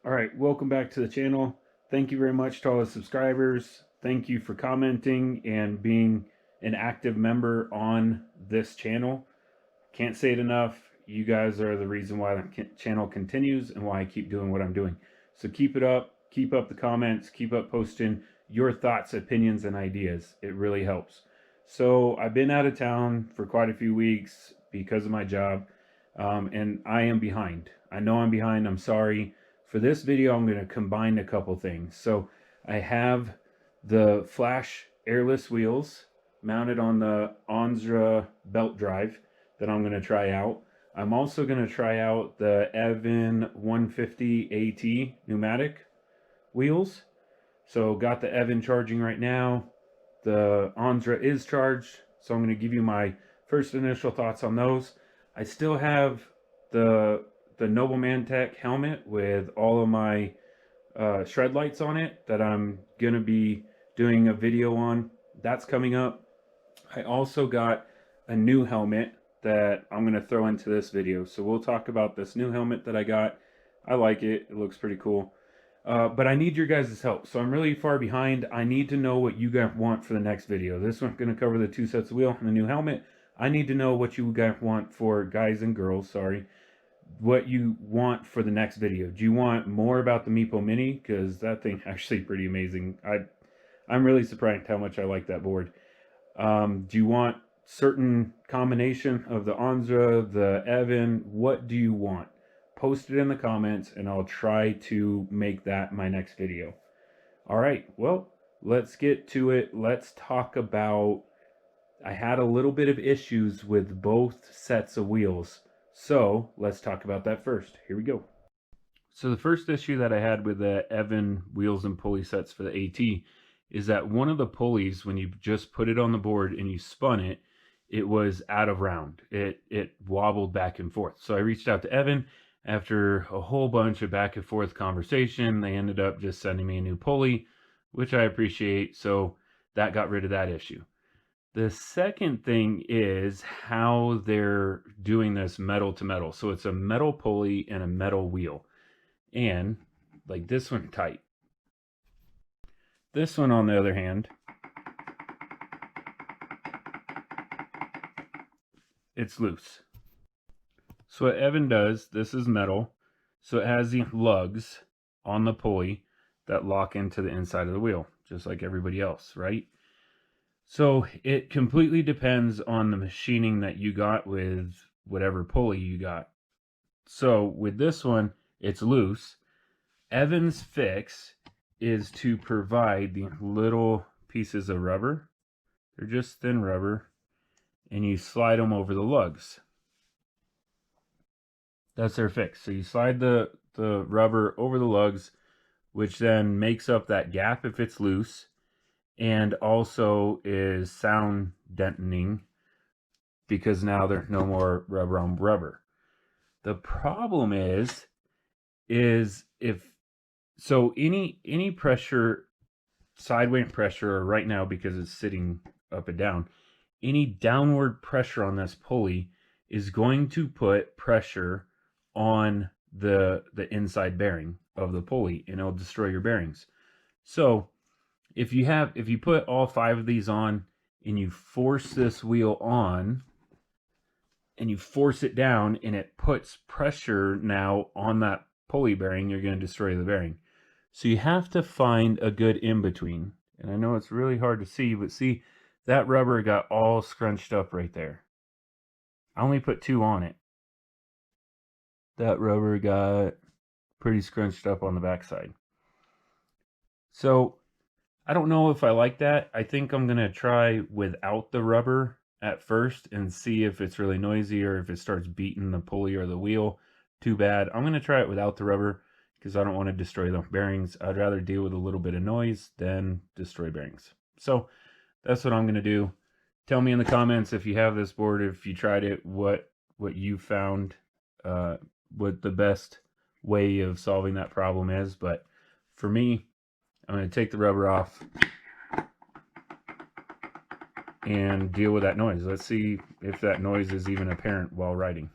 All right, welcome back to the channel. Thank you very much to all the subscribers. Thank you for commenting and being an active member on this channel. Can't say it enough. You guys are the reason why the channel continues and why I keep doing what I'm doing. So keep it up. Keep up the comments. Keep up posting your thoughts, opinions, and ideas. It really helps. So I've been out of town for quite a few weeks because of my job, and I am behind. I know I'm behind. I'm sorry. For this video, I'm going to combine a couple things. So I have the Flash Airless wheels mounted on the Onsra belt drive that I'm going to try out. I'm also going to try out the Eovan 150 AT pneumatic wheels. So got the Eovan charging right now. The Onsra is charged, so I'm going to give you my first initial thoughts on those. I still have the Nobleman Tech helmet with all of my ShredLights on it that I'm going to be doing a video on. That's coming up. I also got a new helmet that I'm going to throw into this video. So we'll talk about this new helmet that I got. I like it. It looks pretty cool. But I need your guys' help. So I'm really far behind. I need to know what you guys want for the next video. This one's going to cover the 2 sets of wheel and the new helmet. I need to know what you guys want for guys and girls, sorry. What you want for the next video. Do you want more about the Meepo Mini? Because that thing actually pretty amazing. I'm really surprised how much I like that board. Do you want certain combination of the Onsra, the Eovan? What do you want? Post it in the comments and I'll try to make that my next video. All right, well, let's get to it. Let's talk about, I had a little bit of issues with both sets of wheels. So let's talk about that first. Here we go. So the first issue that I had with the Eovan wheels and pulley sets for the AT is that one of the pulleys, when you just put it on the board and you spun it, it was out of round. It wobbled back and forth. So I reached out to Eovan. After a whole bunch of back and forth conversation, they ended up just sending me a new pulley, which I appreciate. So that got rid of that issue. The second thing is how they're doing this metal to metal. So it's a metal pulley and a metal wheel. And like this one tight. This one, on the other hand, it's loose. So what Eovan does, this is metal, so it has the lugs on the pulley that lock into the inside of the wheel, just like everybody else, right? So it completely depends on the machining that you got with whatever pulley you got. So with this one, it's loose. Eovan's fix is to provide the little pieces of rubber. They're just thin rubber, and you slide them over the lugs. That's their fix. So you slide the rubber over the lugs, which then makes up that gap if it's loose, and also is sound deadening because now there's no more rubber on rubber. The problem is if so any pressure, sideways pressure, or right now because it's sitting up and down, any downward pressure on this pulley is going to put pressure on the inside bearing of the pulley, and it'll destroy your bearings. So if you put all 5 of these on and you force this wheel on and you force it down and it puts pressure now on that pulley bearing, you're going to destroy the bearing. So you have to find a good in-between. And I know it's really hard to see, but see, that rubber got all scrunched up right there. I only put 2 on it. That rubber got pretty scrunched up on the backside. So I don't know if I like that. I think I'm going to try without the rubber at first and see if it's really noisy or if it starts beating the pulley or the wheel too bad. I'm going to try it without the rubber because I don't want to destroy the bearings. I'd rather deal with a little bit of noise than destroy bearings. So that's what I'm going to do. Tell me in the comments if you have this board, if you tried it, what you found, what the best way of solving that problem is. But for me, I'm going to take the rubber off and deal with that noise. Let's see if that noise is even apparent while riding.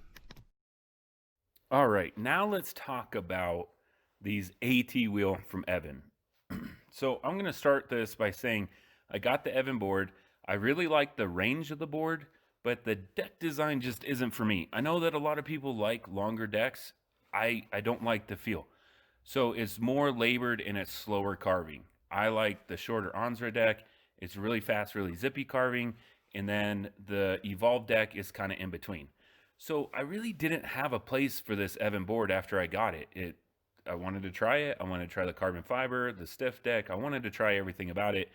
All right, now let's talk about these AT wheel from Eovan. So I'm going to start this by saying I got the Eovan board. I really like the range of the board, but the deck design just isn't for me. I know that a lot of people like longer decks. I don't like the feel. So it's more labored and it's slower carving. I like the shorter Onsra deck. It's really fast, really zippy carving. And then the Evolve deck is kind of in between. So I really didn't have a place for this Eovan board after I got it. I wanted to try it. I wanted to try the carbon fiber, the stiff deck. I wanted to try everything about it.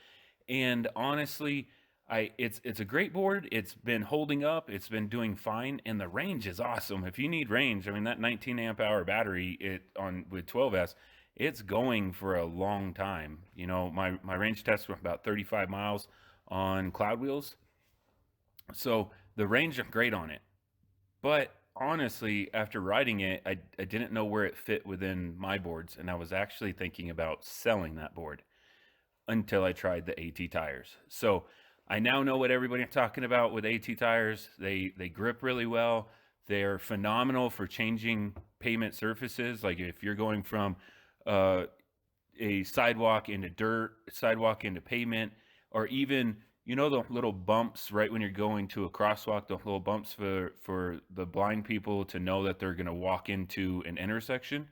And honestly, it's a great board. It's been holding up. It's been doing fine, and the range is awesome. If you need range, I mean that 19 amp hour battery with 12S, it's going for a long time. You know, my range test was about 35 miles on cloud wheels, so the range is great on it. But honestly, after riding it, I didn't know where it fit within my boards, and I was actually thinking about selling that board until I tried the AT tires. So I now know what everybody's talking about with AT tires. They grip really well. They're phenomenal for changing pavement surfaces. Like if you're going from a sidewalk into dirt, sidewalk into pavement, or even, you know, the little bumps right when you're going to a crosswalk, the little bumps for the blind people to know that they're going to walk into an intersection.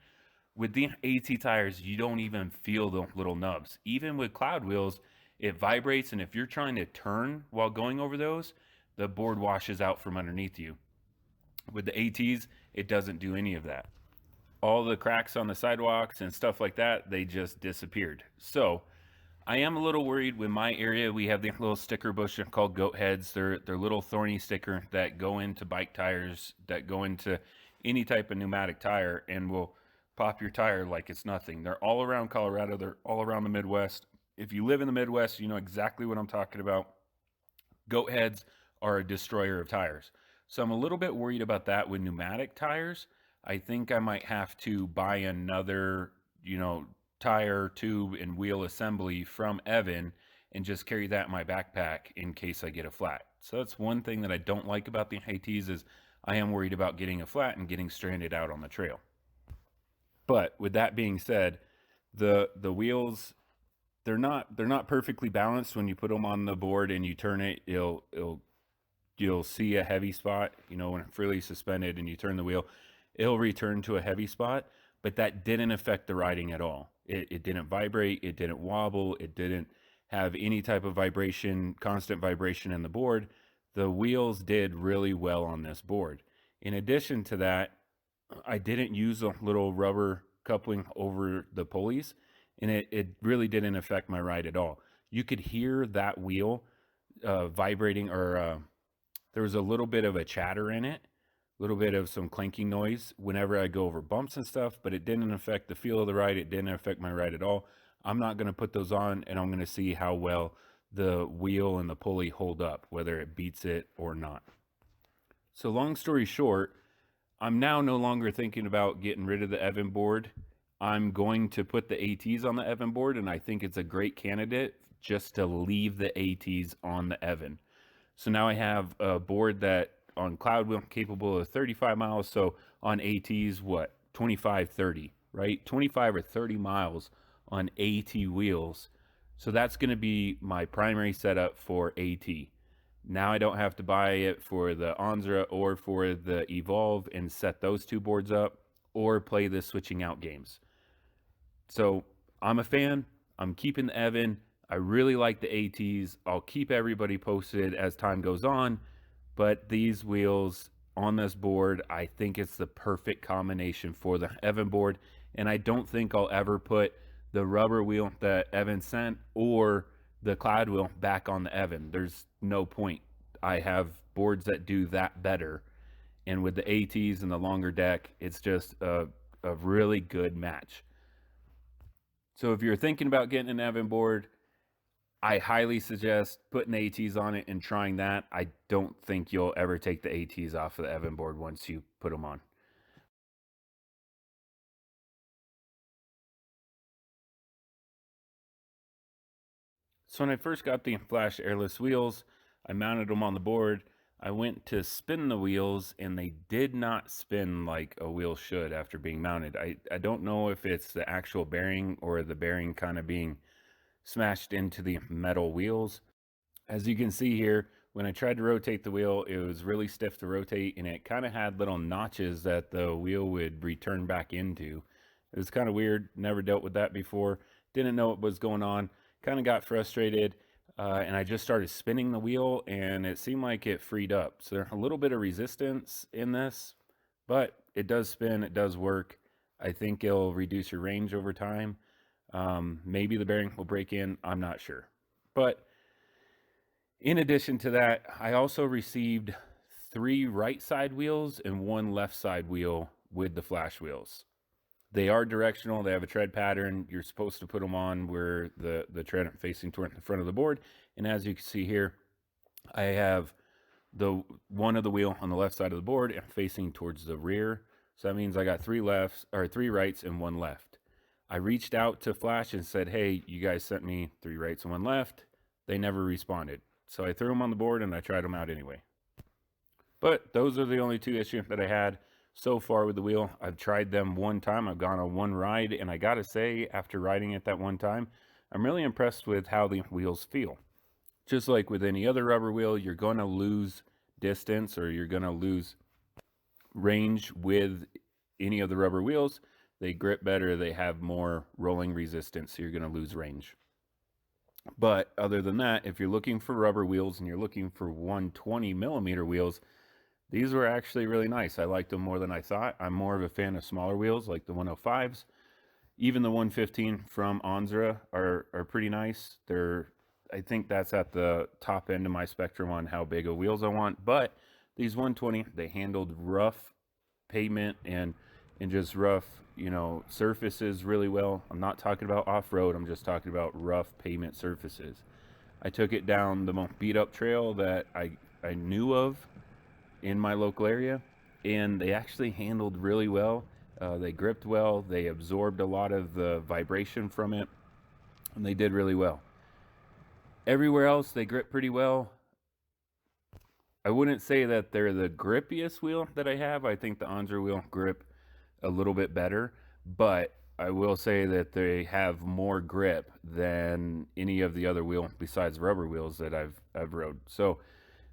With the AT tires, you don't even feel the little nubs. Even with cloud wheels, it vibrates, and if you're trying to turn while going over those, the board washes out from underneath you. With the ATs, it doesn't do any of that. All the cracks on the sidewalks and stuff like that, they just disappeared. So I am a little worried. With my area, we have the little sticker bush called goat heads. They're little thorny sticker that go into bike tires, that go into any type of pneumatic tire, and will pop your tire like it's nothing. They're all around Colorado. They're all around the Midwest. If you live in the Midwest, you know exactly what I'm talking about. Goat heads are a destroyer of tires. So I'm a little bit worried about that with pneumatic tires. I think I might have to buy another, you know, tire, tube, and wheel assembly from Eovan and just carry that in my backpack in case I get a flat. So that's one thing that I don't like about the ATs is I am worried about getting a flat and getting stranded out on the trail. But with that being said, the wheels, they're not perfectly balanced. When you put them on the board and you turn it, you'll see a heavy spot. You know, when it's freely suspended and you turn the wheel, it'll return to a heavy spot. But that didn't affect the riding at all. It didn't vibrate. It didn't wobble. It didn't have any type of vibration, constant vibration in the board. The wheels did really well on this board. In addition to that, I didn't use a little rubber coupling over the pulleys, and it really didn't affect my ride at all. You could hear that wheel vibrating, or there was a little bit of a chatter in it, a little bit of some clanking noise whenever I go over bumps and stuff, but it didn't affect the feel of the ride. It didn't affect my ride at all. I'm not going to put those on, and I'm going to see how well the wheel and the pulley hold up, whether it beats it or not. So long story short, I'm now no longer thinking about getting rid of the Eovan board. I'm going to put the ATs on the Eovan board, and I think it's a great candidate just to leave the ATs on the Eovan. So now I have a board that on cloud wheel capable of 35 miles. So on ATs, what, 25, 30, right? 25 or 30 miles on AT wheels. So that's going to be my primary setup for AT. Now I don't have to buy it for the Onsra or for the Evolve and set those two boards up or play the switching out games. So I'm a fan. I'm keeping the Eovan. I really like the ATs. I'll keep everybody posted as time goes on, but these wheels on this board, I think it's the perfect combination for the Eovan board, and I don't think I'll ever put the rubber wheel that Eovan sent or the cloud wheel back on the Eovan. There's no point. I have boards that do that better, and with the ATs and the longer deck, it's just a really good match. So if you're thinking about getting an Eovan board, I highly suggest putting the ATs on it and trying that. I don't think you'll ever take the ATs off of the Eovan board once you put them on. So when I first got the Flash Airless wheels, I mounted them on the board. I went to spin the wheels and they did not spin like a wheel should after being mounted. I don't know if it's the actual bearing or the bearing kind of being smashed into the metal wheels. As you can see here, when I tried to rotate the wheel, it was really stiff to rotate and it kind of had little notches that the wheel would return back into. It was kind of weird, never dealt with that before, didn't know what was going on, kind of got frustrated, and I just started spinning the wheel and it seemed like it freed up. So there's a little bit of resistance in this, but it does spin, it does work. I think it'll reduce your range over time. Maybe the bearing will break in, I'm not sure. But in addition to that, I also received 3 right side wheels and 1 left side wheel with the Flash wheels. They are directional. They have a tread pattern. You're supposed to put them on where the tread facing toward the front of the board. And as you can see here, I have the one of the wheel on the left side of the board and facing towards the rear. So that means I got 3 lefts or 3 rights and 1 left. I reached out to Flash and said, hey, you guys sent me 3 rights and 1 left. They never responded. So I threw them on the board and I tried them out anyway. But those are the only 2 issues that I had so far with the wheel. I've tried them 1 time. I've gone on 1 ride, and I gotta say, after riding it that 1 time, I'm really impressed with how the wheels feel. Just like with any other rubber wheel, you're gonna lose distance or you're gonna lose range with any of the rubber wheels. They grip better, they have more rolling resistance, so you're gonna lose range. But other than that, if you're looking for rubber wheels and you're looking for 120 millimeter wheels, these were actually really nice. I liked them more than I thought. I'm more of a fan of smaller wheels like the 105s. Even the 115 from Onsra are pretty nice. I think that's at the top end of my spectrum on how big of wheels I want. But these 120, they handled rough pavement and just rough, surfaces really well. I'm not talking about off-road. I'm just talking about rough pavement surfaces. I took it down the most beat-up trail that I knew of in my local area, and they actually handled really well. They gripped well, they absorbed a lot of the vibration from it, and they did really well. Everywhere else, they grip pretty well. I wouldn't say that they're the grippiest wheel that I have. I think the Onsra wheel grip a little bit better, but I will say that they have more grip than any of the other wheel besides rubber wheels that I've rode. So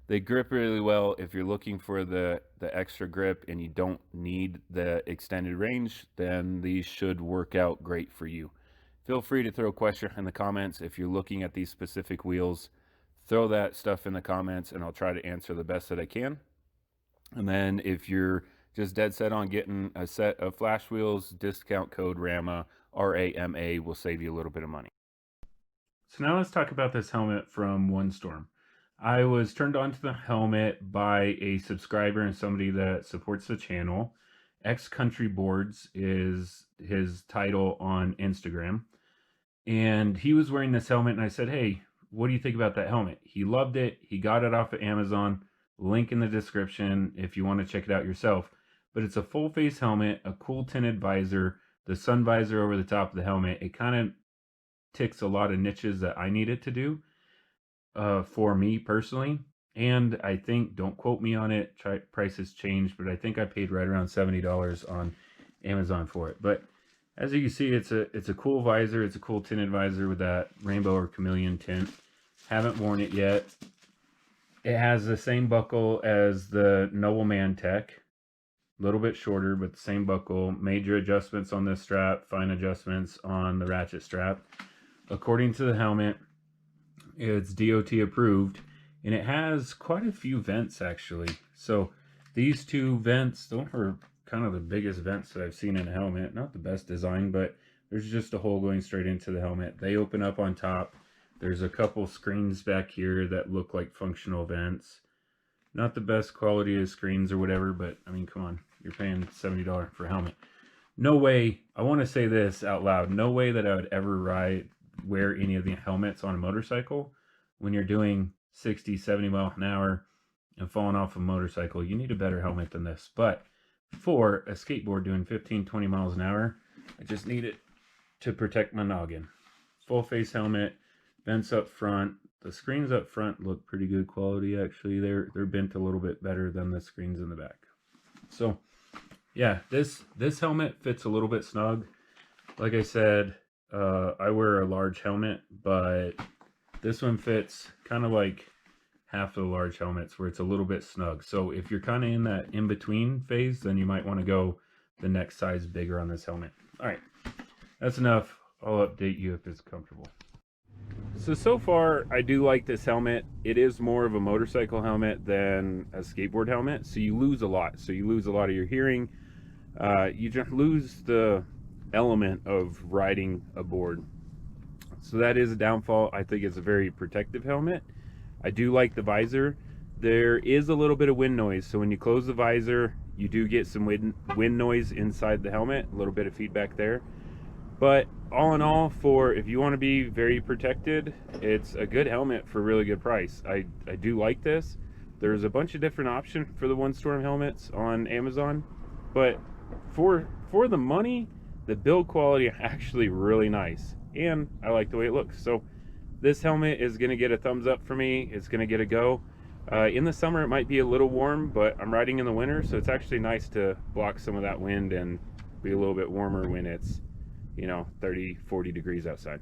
they grip really well. If you're looking for the extra grip and you don't need the extended range, then these should work out great for you. Feel free to throw a question in the comments. If you're looking at these specific wheels, throw that stuff in the comments and I'll try to answer the best that I can. And then if you're just dead set on getting a set of Flash wheels, discount code RAMA, RAMA, will save you a little bit of money. So now let's talk about this helmet from One Storm. I was turned on to the helmet by a subscriber and somebody that supports the channel. Country Boards is his title on Instagram. And he was wearing this helmet and I said, hey, what do you think about that helmet? He loved it. He got it off of Amazon. Link in the description if you want to check it out yourself. But it's a full face helmet, a cool tinted visor, the sun visor over the top of the helmet. It kind of ticks a lot of niches that I need it to do for me personally. And I think, don't quote me on it, prices changed, but I think I paid right around $70 on Amazon for it. But as you can see, it's a cool visor. It's a cool tinted visor with that rainbow or chameleon tint. Haven't worn it yet. It has the same buckle as the Nobleman Tech. A little bit shorter, but the same buckle. Major adjustments on this strap, fine adjustments on the ratchet strap. According to the helmet, it's DOT approved, and it has quite a few vents actually. So these 2 vents, those are kind of the biggest vents that I've seen in a helmet. Not the best design, but there's just a hole going straight into the helmet. They open up on top. There's a couple screens back here that look like functional vents. Not the best quality of screens or whatever, but I mean, come on, you're paying $70 for a helmet. No way, I want to say this out loud, no way that I would ever wear any of the helmets on a motorcycle. When you're doing 60, 70 miles an hour and falling off a motorcycle, you need a better helmet than this. But for a skateboard doing 15, 20 miles an hour, I just need it to protect my noggin. Full face helmet, Vents up front. The screens up front look pretty good quality actually. They're bent a little bit better than the screens in the back. So yeah, this helmet fits a little bit snug. Like I said, I wear a large helmet, but this one fits kind of like half of the large helmets where it's a little bit snug. So if you're kind of in that in-between phase, then you might want to go the next size bigger on this helmet. All right, that's enough. I'll update you if it's comfortable. So far, I do like this helmet. It is more of a motorcycle helmet than a skateboard helmet, so you lose a lot. So you lose a lot of your hearing. You just lose the element of riding a board. So that is a downfall. I think it's a very protective helmet. I do like the visor. There is a little bit of wind noise, so when you close the visor, you do get some wind noise inside the helmet, a little bit of feedback there. But all in all, for if you want to be very protected, it's a good helmet for a really good price. I do like this. There's a bunch of different options for the One Storm helmets on Amazon, but for the money, the build quality actually really nice, and I like the way it looks. So this helmet is going to get a thumbs up for me. It's going to get a go. In the summer it might be a little warm, but I'm riding in the winter, so it's actually nice to block some of that wind and be a little bit warmer when it's, you know, 30-40 degrees outside.